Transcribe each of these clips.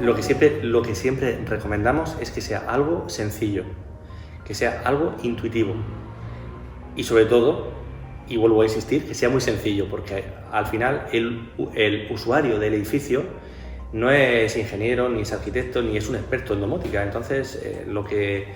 Lo que siempre recomendamos es que sea algo sencillo, que sea algo intuitivo y sobre todo, y vuelvo a insistir, que sea muy sencillo, porque al final el usuario del edificio no es ingeniero, ni es arquitecto, ni es un experto en domótica. Entonces, lo que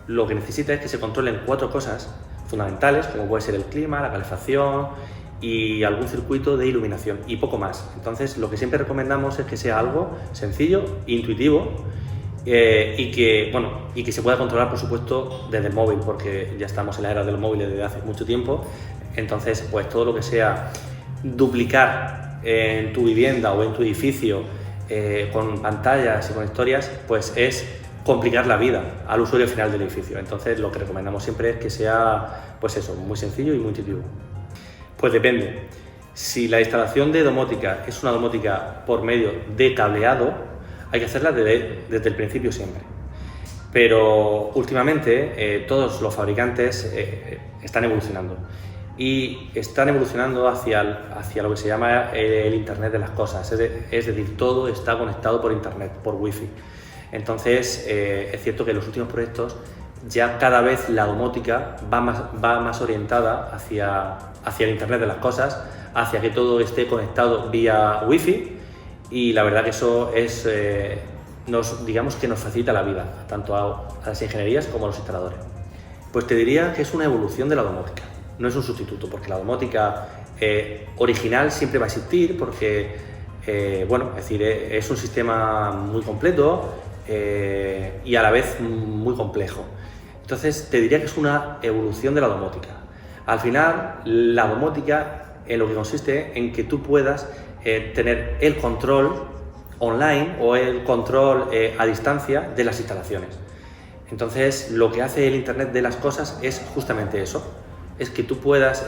necesita es que se controlen 4 cosas fundamentales, como puede ser el clima, la calefacción y algún circuito de iluminación y poco más. Entonces, lo que siempre recomendamos es que sea algo sencillo, intuitivo y que se pueda controlar, por supuesto, desde el móvil, porque ya estamos en la era de los móviles desde hace mucho tiempo. Entonces, pues todo lo que sea duplicar en tu vivienda o en tu edificio con pantallas y con historias, pues es complicar la vida al usuario final del edificio. Entonces, lo que recomendamos siempre es que sea, pues eso, muy sencillo y muy intuitivo. Pues depende. Si la instalación de domótica es una domótica por medio de cableado, hay que hacerla desde el principio siempre. Pero últimamente todos los fabricantes están evolucionando y están evolucionando hacia lo que se llama el Internet de las cosas, es decir, todo está conectado por Internet, por Wi-Fi. Entonces, es cierto que en los últimos proyectos ya cada vez la domótica va más orientada hacia el Internet de las cosas, hacia que todo esté conectado vía Wi-Fi, y la verdad que eso es, digamos que nos facilita la vida, tanto a las ingenierías como a los instaladores. Pues te diría que es una evolución de la domótica, no es un sustituto, porque la domótica original siempre va a existir, porque es un sistema muy completo y a la vez muy complejo. Entonces te diría que es una evolución de la domótica. Al final, la domótica en lo que consiste en que tú puedas tener el control online o el control a distancia de las instalaciones. Entonces, lo que hace el Internet de las cosas es justamente eso, es que tú puedas,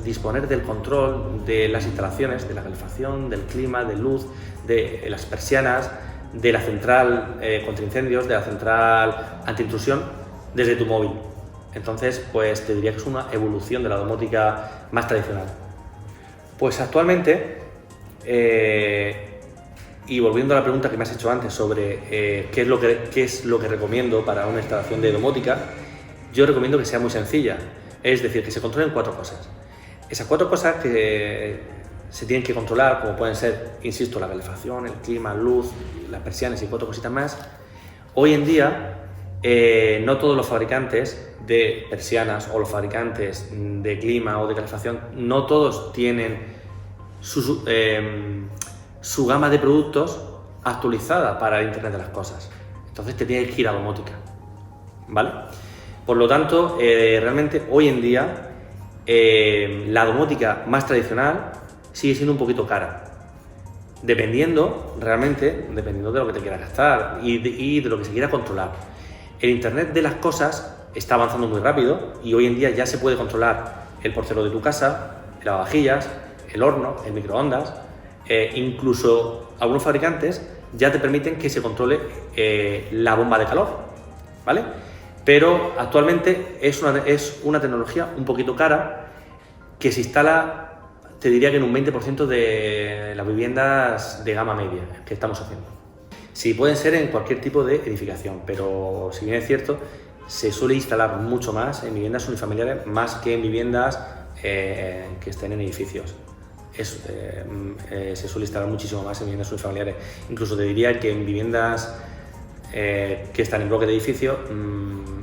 disponer del control de las instalaciones, de la calefacción, del clima, de luz, de las persianas, de la central contra incendios, de la central antiintrusión, desde tu móvil. Entonces, pues te diría que es una evolución de la domótica más tradicional. Pues actualmente, y volviendo a la pregunta que me has hecho antes sobre qué es lo que recomiendo para una instalación de domótica, yo recomiendo que sea muy sencilla, es decir, que se controlen 4 cosas. Esas 4 cosas que se tienen que controlar, como pueden ser, insisto, la calefacción, el clima, luz, las persianas y 4 cositas más. Hoy en día, no todos los fabricantes de persianas o los fabricantes de clima o de calefacción, no todos tienen su gama de productos actualizada para el Internet de las cosas. Entonces te tienes que ir a domótica, ¿vale? Por lo tanto, realmente hoy en día la domótica más tradicional sigue siendo un poquito cara, dependiendo de lo que te quieras gastar y de lo que se quiera controlar. El Internet de las cosas está avanzando muy rápido y hoy en día ya se puede controlar el porcelo de tu casa, el lavavajillas, el horno, el microondas, incluso algunos fabricantes ya te permiten que se controle la bomba de calor, ¿vale? Pero actualmente es una tecnología un poquito cara que se instala, te diría que en un 20% de las viviendas de gama media que estamos haciendo. Sí, pueden ser en cualquier tipo de edificación, pero si bien es cierto, se suele instalar mucho más en viviendas unifamiliares más que en viviendas que estén en edificios. Se suele instalar muchísimo más en viviendas unifamiliares. Incluso te diría que en viviendas que están en bloque de edificio,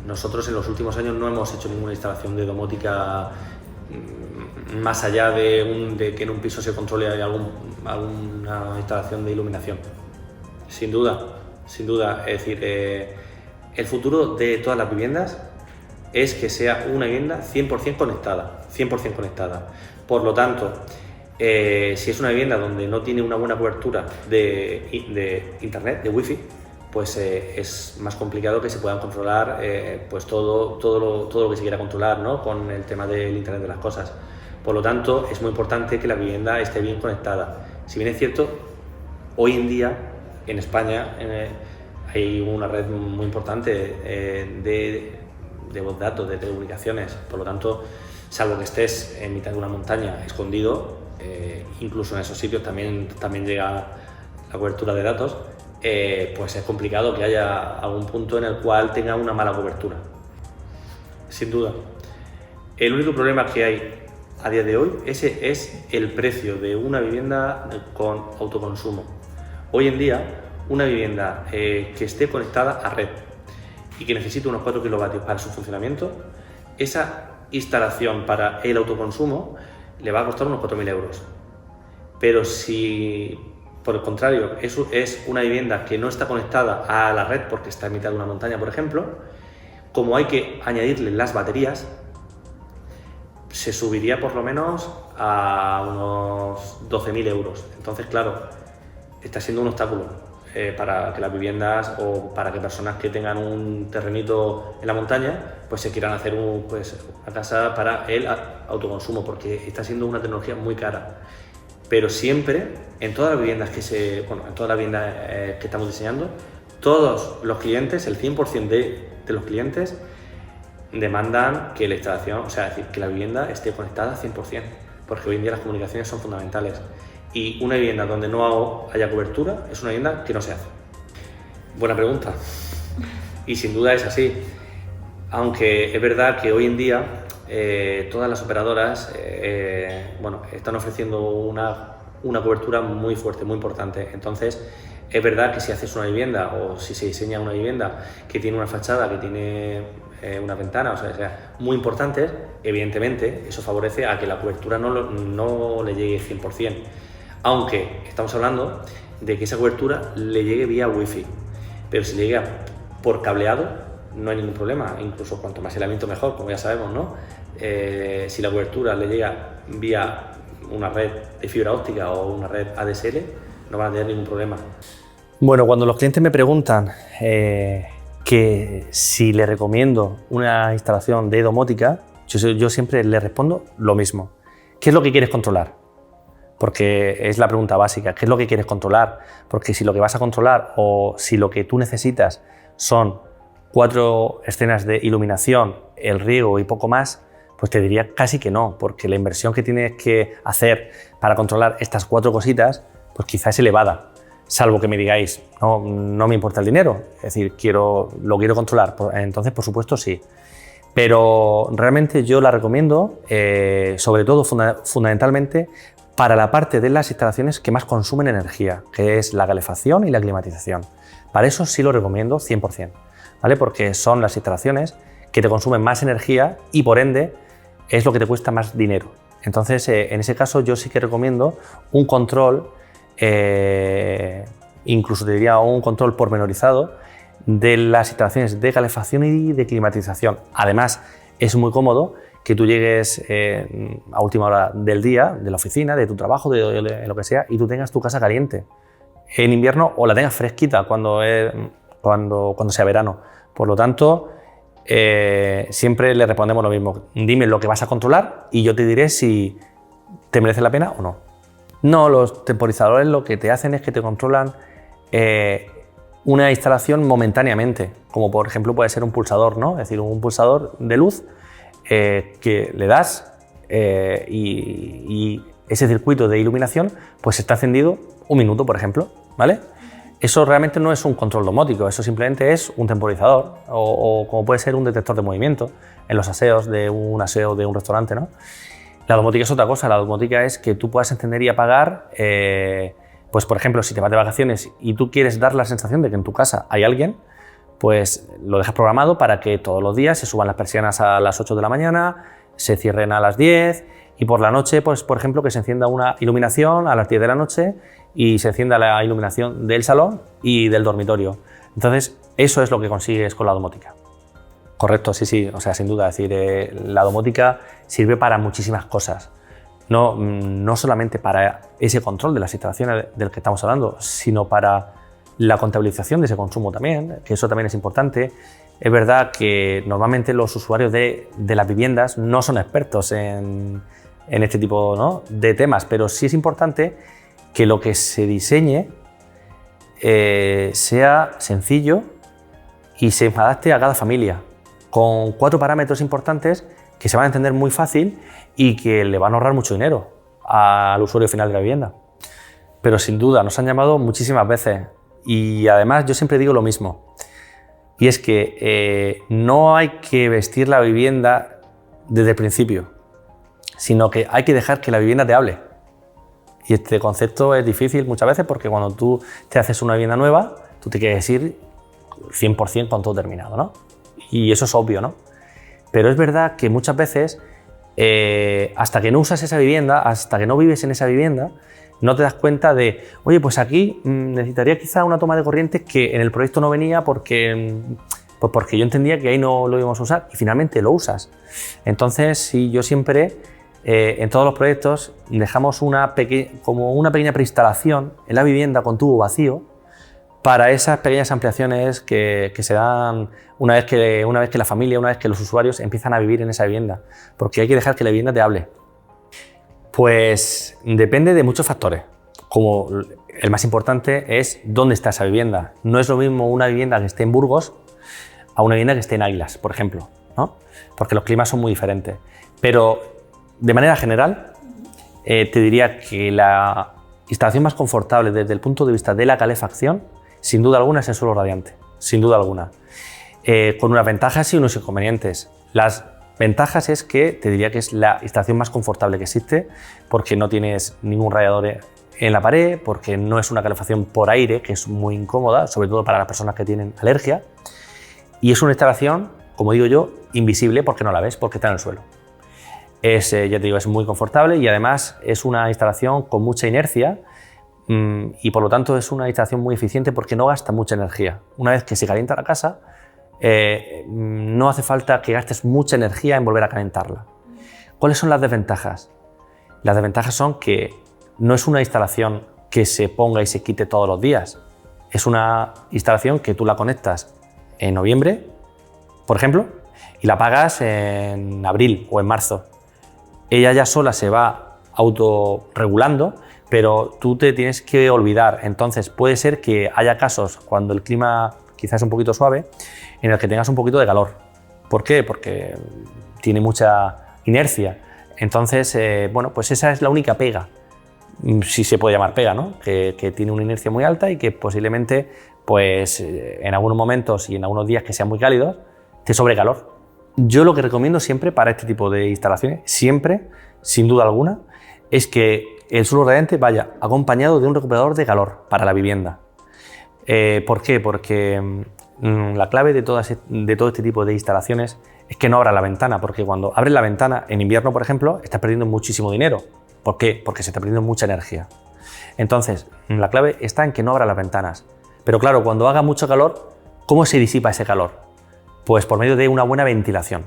nosotros en los últimos años no hemos hecho ninguna instalación de domótica más allá de que en un piso se controle alguna instalación de iluminación. Sin duda, es decir, el futuro de todas las viviendas es que sea una vivienda 100% conectada. Por lo tanto, si es una vivienda donde no tiene una buena cobertura de internet, de wifi, pues es más complicado que se puedan controlar pues todo lo que se quiera controlar, ¿no? Con el tema del Internet de las cosas. Por lo tanto, es muy importante que la vivienda esté bien conectada. Si bien es cierto, hoy en día en España hay una red muy importante de voz datos, de telecomunicaciones. Por lo tanto, salvo que estés en mitad de una montaña escondido, incluso en esos sitios también llega la cobertura de datos. pues es complicado que haya algún punto en el cual tenga una mala cobertura. Sin duda. El único problema que hay a día de hoy ese es el precio de una vivienda con autoconsumo. Hoy en día, una vivienda que esté conectada a red y que necesite unos 4 kilovatios para su funcionamiento, esa instalación para el autoconsumo le va a costar unos 4.000 euros. Pero si, por el contrario, eso es una vivienda que no está conectada a la red porque está en mitad de una montaña, por ejemplo, como hay que añadirle las baterías, se subiría por lo menos a unos 12.000 euros. Entonces, claro, está siendo un obstáculo para que las viviendas o para que personas que tengan un terrenito en la montaña pues se quieran hacer una casa para el autoconsumo, porque está siendo una tecnología muy cara. Pero siempre, en todas las viviendas en todas las viviendas que estamos diseñando, todos los clientes, el 100% de los clientes demandan que la instalación, o sea, es decir, que la vivienda esté conectada 100%, porque hoy en día las comunicaciones son fundamentales. Y una vivienda donde no haya cobertura es una vivienda que no se hace. Buena pregunta. Y sin duda es así. Aunque es verdad que hoy en día todas las operadoras están ofreciendo una cobertura muy fuerte, muy importante. Entonces, es verdad que si haces una vivienda o si se diseña una vivienda que tiene una fachada, que tiene una ventana, o sea, muy importantes, evidentemente eso favorece a que la cobertura no le llegue 100%. Aunque estamos hablando de que esa cobertura le llegue vía wifi, pero si le llega por cableado no hay ningún problema, incluso cuanto más aislamiento mejor, como ya sabemos, ¿no? Si la cobertura le llega vía una red de fibra óptica o una red ADSL, no van a tener ningún problema. Bueno, cuando los clientes me preguntan que si les recomiendo una instalación de domótica, yo siempre les respondo lo mismo. ¿Qué es lo que quieres controlar? Porque es la pregunta básica. ¿Qué es lo que quieres controlar? Porque si lo que vas a controlar o si lo que tú necesitas son 4 escenas de iluminación, el riego y poco más, pues te diría casi que no, porque la inversión que tienes que hacer para controlar estas 4 cositas, pues quizá es elevada. Salvo que me digáis, no me importa el dinero, es decir, lo quiero controlar, entonces por supuesto sí. Pero realmente yo la recomiendo, sobre todo fundamentalmente, para la parte de las instalaciones que más consumen energía, que es la calefacción y la climatización. Para eso sí lo recomiendo 100%, ¿vale? Porque son las instalaciones que te consumen más energía y por ende es lo que te cuesta más dinero. Entonces, en ese caso yo sí que recomiendo un control, incluso te diría un control pormenorizado de las instalaciones de calefacción y de climatización. Además, es muy cómodo que tú llegues a última hora del día, de la oficina, de tu trabajo, de lo que sea, y tú tengas tu casa caliente en invierno o la tengas fresquita cuando sea verano. Por lo tanto, siempre le respondemos lo mismo. Dime lo que vas a controlar y yo te diré si te merece la pena o no. No, los temporizadores lo que te hacen es que te controlan una instalación momentáneamente, como por ejemplo puede ser un pulsador, ¿no? Es decir, un pulsador de luz que le das y ese circuito de iluminación pues está encendido 1 minuto, por ejemplo, ¿vale? Eso realmente no es un control domótico, eso simplemente es un temporizador o como puede ser un detector de movimiento en los aseos de un restaurante, ¿no? La domótica es otra cosa, la domótica es que tú puedas encender y apagar, pues por ejemplo, si te vas de vacaciones y tú quieres dar la sensación de que en tu casa hay alguien, pues lo dejas programado para que todos los días se suban las persianas a las 8 de la mañana, se cierren a las 10 y por la noche, pues por ejemplo, que se encienda una iluminación a las 10 de la noche y se encienda la iluminación del salón y del dormitorio. Entonces, eso es lo que consigues con la domótica. Correcto, sí, o sea, sin duda, es decir, la domótica sirve para muchísimas cosas. No solamente para ese control de las instalaciones del que estamos hablando, sino para la contabilización de ese consumo también, que eso también es importante. Es verdad que normalmente los usuarios de las viviendas no son expertos en este tipo, ¿no?, de temas, pero sí es importante que lo que se diseñe sea sencillo y se adapte a cada familia, con 4 parámetros importantes que se van a entender muy fácil y que le van a ahorrar mucho dinero al usuario final de la vivienda. Pero sin duda nos han llamado muchísimas veces Y además yo siempre digo lo mismo, y es que no hay que vestir la vivienda desde el principio, sino que hay que dejar que la vivienda te hable. Y este concepto es difícil muchas veces porque cuando tú te haces una vivienda nueva, tú te quieres ir 100% con todo terminado, ¿no? Y eso es obvio, ¿no? Pero es verdad que muchas veces, hasta que no usas esa vivienda, hasta que no vives en esa vivienda, no te das cuenta de, oye, pues aquí necesitaría quizá una toma de corriente que en el proyecto no venía porque yo entendía que ahí no lo íbamos a usar y finalmente lo usas. Entonces, sí, yo siempre, en todos los proyectos, dejamos como una pequeña preinstalación en la vivienda con tubo vacío para esas pequeñas ampliaciones que se dan una vez que la familia, una vez que los usuarios empiezan a vivir en esa vivienda, porque hay que dejar que la vivienda te hable. Pues depende de muchos factores, como el más importante es dónde está esa vivienda. No es lo mismo una vivienda que esté en Burgos a una vivienda que esté en Águilas, por ejemplo, ¿no? Porque los climas son muy diferentes. Pero de manera general, te diría que la instalación más confortable desde el punto de vista de la calefacción, sin duda alguna, es el suelo radiante, sin duda alguna. Con unas ventajas y unos inconvenientes. Las ventajas es que te diría que es la instalación más confortable que existe porque no tienes ningún radiador en la pared, porque no es una calefacción por aire, que es muy incómoda, sobre todo para las personas que tienen alergia. Y es una instalación, como digo yo, invisible porque no la ves, porque está en el suelo. Ya te digo, es muy confortable y además es una instalación con mucha inercia y por lo tanto es una instalación muy eficiente porque no gasta mucha energía. Una vez que se calienta la casa, no hace falta que gastes mucha energía en volver a calentarla. ¿Cuáles son las desventajas? Las desventajas son que no es una instalación que se ponga y se quite todos los días. Es una instalación que tú la conectas en noviembre, por ejemplo, y la apagas en abril o en marzo. Ella ya sola se va autorregulando, pero tú te tienes que olvidar. Entonces puede ser que haya casos cuando el clima quizás es un poquito suave, en el que tengas un poquito de calor. ¿Por qué? Porque tiene mucha inercia. Entonces, bueno, pues esa es la única pega, si se puede llamar pega, ¿no? Que tiene una inercia muy alta y que posiblemente, pues, en algunos momentos y en algunos días que sean muy cálidos, te sobre calor. Yo lo que recomiendo siempre para este tipo de instalaciones, siempre, sin duda alguna, es que el suelo radiante vaya acompañado de un recuperador de calor para la vivienda. ¿Por qué? Porque la clave de todo este tipo de instalaciones es que no abras la ventana, porque cuando abres la ventana en invierno, por ejemplo, estás perdiendo muchísimo dinero. ¿Por qué? Porque se está perdiendo mucha energía. Entonces, la clave está en que no abras las ventanas. Pero claro, cuando haga mucho calor, ¿cómo se disipa ese calor? Pues por medio de una buena ventilación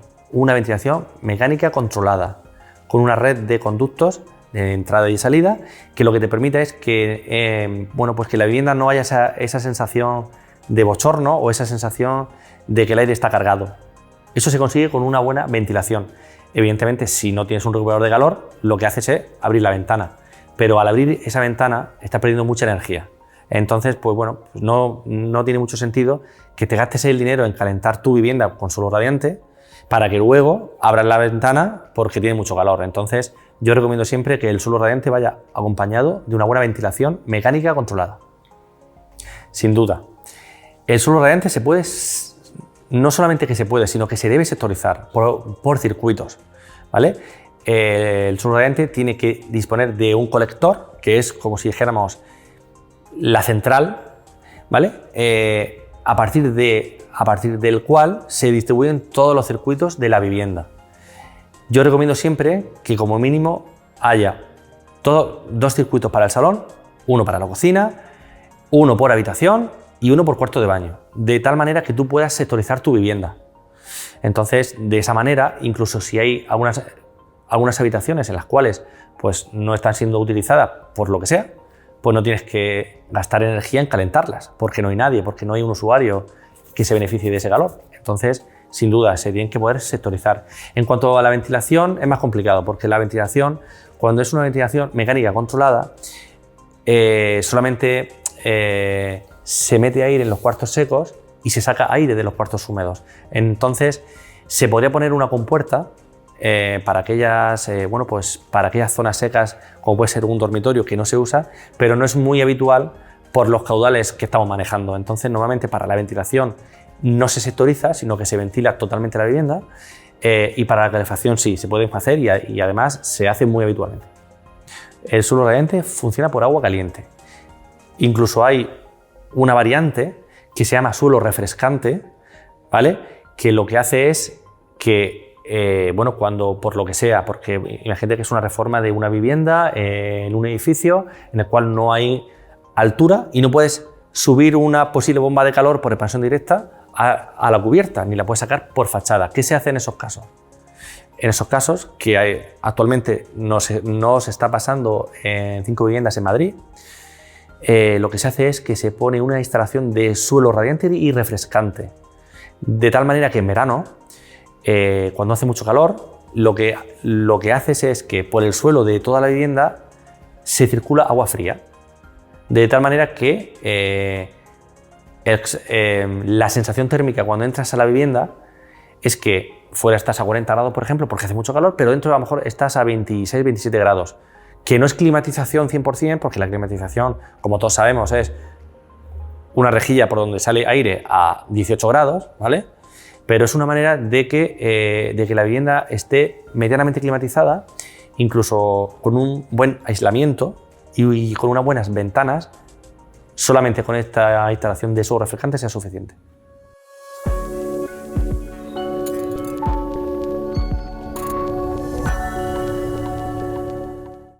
mecánica controlada, con una red de conductos de entrada y salida, que lo que te permite es que, bueno, pues que la vivienda no haya esa sensación de bochorno o esa sensación de que el aire está cargado. Eso se consigue con una buena ventilación. Evidentemente, si no tienes un recuperador de calor, lo que haces es abrir la ventana, pero al abrir esa ventana estás perdiendo mucha energía. Entonces, pues bueno, pues no tiene mucho sentido que te gastes el dinero en calentar tu vivienda con suelo radiante para que luego abras la ventana porque tiene mucho calor. Entonces, yo recomiendo siempre que el suelo radiante vaya acompañado de una buena ventilación mecánica controlada. Sin duda. El suelo radiante se puede, no solamente que se puede, sino que se debe sectorizar por circuitos, ¿vale? El suelo radiante tiene que disponer de un colector, que es como si dijéramos la central, ¿vale? A partir del cual se distribuyen todos los circuitos de la vivienda. Yo recomiendo siempre que como mínimo haya dos circuitos para el salón, uno para la cocina, uno por habitación y uno por cuarto de baño, de tal manera que tú puedas sectorizar tu vivienda. Entonces, de esa manera, incluso si hay algunas habitaciones en las cuales pues, no están siendo utilizadas por lo que sea, pues no tienes que gastar energía en calentarlas, porque no hay nadie, porque no hay un usuario que se beneficie de ese calor. Entonces, sin duda, se tienen que poder sectorizar. En cuanto a la ventilación, es más complicado, porque la ventilación, cuando es una ventilación mecánica controlada, solamente se mete aire en los cuartos secos y se saca aire de los cuartos húmedos. Entonces, se podría poner una compuerta para aquellas zonas secas, como puede ser un dormitorio que no se usa, pero no es muy habitual por los caudales que estamos manejando. Entonces, normalmente para la ventilación no se sectoriza, sino que se ventila totalmente la vivienda, y para la calefacción sí, se puede hacer y además se hace muy habitualmente. El suelo radiante funciona por agua caliente. Incluso hay una variante que se llama suelo refrescante, ¿vale? Que lo que hace es que, bueno, cuando por lo que sea, porque imagínate que es una reforma de una vivienda en un edificio en el cual no hay altura y no puedes subir una posible bomba de calor por expansión directa a la cubierta, ni la puedes sacar por fachada. ¿Qué se hace en esos casos? En esos casos, que actualmente no se está pasando en 5 viviendas en Madrid, lo que se hace es que se pone una instalación de suelo radiante y refrescante, de tal manera que en verano, cuando hace mucho calor, lo que haces es que por el suelo de toda la vivienda se circula agua fría, de tal manera que la sensación térmica cuando entras a la vivienda es que fuera estás a 40 grados, por ejemplo, porque hace mucho calor, pero dentro a lo mejor estás a 26, 27 grados, que no es climatización 100%, porque la climatización, como todos sabemos, es una rejilla por donde sale aire a 18 grados, ¿vale? Pero es una manera de que la vivienda esté medianamente climatizada, incluso con un buen aislamiento y con unas buenas ventanas. Solamente con esta instalación de suelo refrescante sea suficiente.